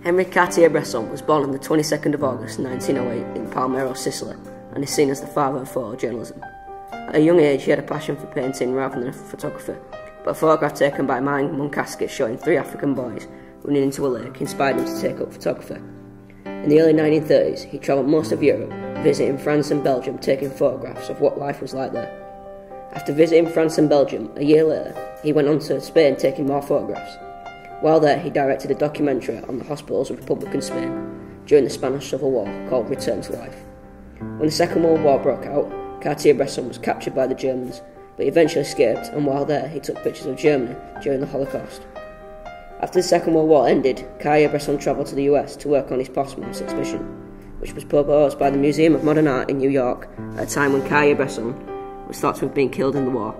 Henri Cartier-Bresson was born on the 22nd of August 1908 in Palermo, Sicily, and is seen as the father of photojournalism. At a young age, he had a passion for painting rather than a photographer, but a photograph taken by Mine Munkaski showing 3 African boys running into a lake inspired him to take up photography. In the early 1930s, he travelled most of Europe, visiting France and Belgium, taking photographs of what life was like there. After visiting France and Belgium, a year later, he went on to Spain taking more photographs. While there, he directed a documentary on the hospitals of Republican Spain during the Spanish Civil War called Return to Life. When the Second World War broke out, Cartier-Bresson was captured by the Germans, but he eventually escaped, and while there, he took pictures of Germany during the Holocaust. After the Second World War ended, Cartier-Bresson travelled to the US to work on his posthumous exhibition, which was proposed by the Museum of Modern Art in New York at a time when Cartier-Bresson was thought to have been killed in the war.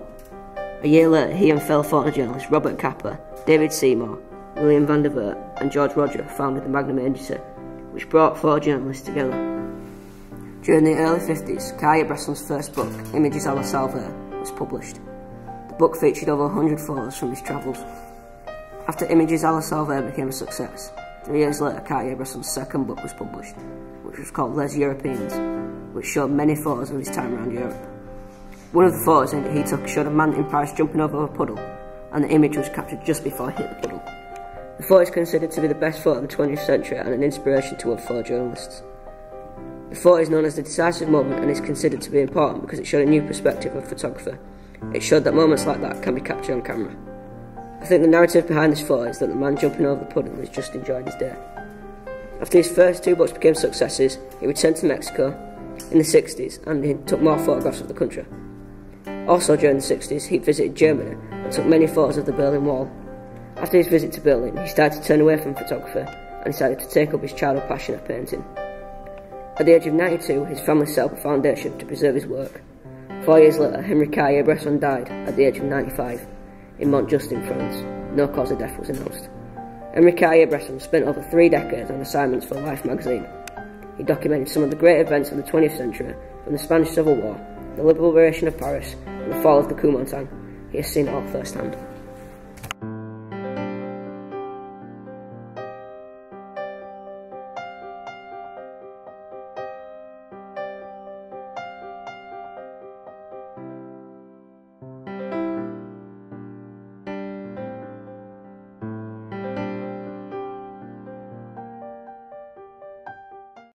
A year later, he and fellow photojournalists Robert Capa, David Seymour, William van der Wert and George Roger founded the Magnum Agency, which brought photojournalists together. During the early 50s, Cartier-Bresson's first book, Images à la Salvaire, was published. The book featured over 100 photos from his travels. After Images à la Salvaire became a success, 3 years later Cartier-Bresson's second book was published, which was called Les Europeans, which showed many photos of his time around Europe. One of the photos he took showed a man in Paris jumping over a puddle, and the image was captured just before he hit the puddle. The photo is considered to be the best photo of the 20th century and an inspiration to other photojournalists. The photo is known as the decisive moment and is considered to be important because it showed a new perspective of photography. It showed that moments like that can be captured on camera. I think the narrative behind this photo is that the man jumping over the puddle was just enjoying his day. After his first 2 books became successes, he returned to Mexico in the 60s and he took more photographs of the country. Also during the 60s, he visited Germany and took many photos of the Berlin Wall. After his visit to Berlin, he started to turn away from photography and decided to take up his childhood passion of painting. At the age of 92, his family set up a foundation to preserve his work. 4 years later, Henri Cartier-Bresson died at the age of 95 in Montjustin, France. No cause of death was announced. Henri Cartier-Bresson spent over 3 decades on assignments for Life magazine. He documented some of the great events of the 20th century, from the Spanish Civil War, the liberation of Paris, and the fall of the Kuomintang. He has seen it all firsthand.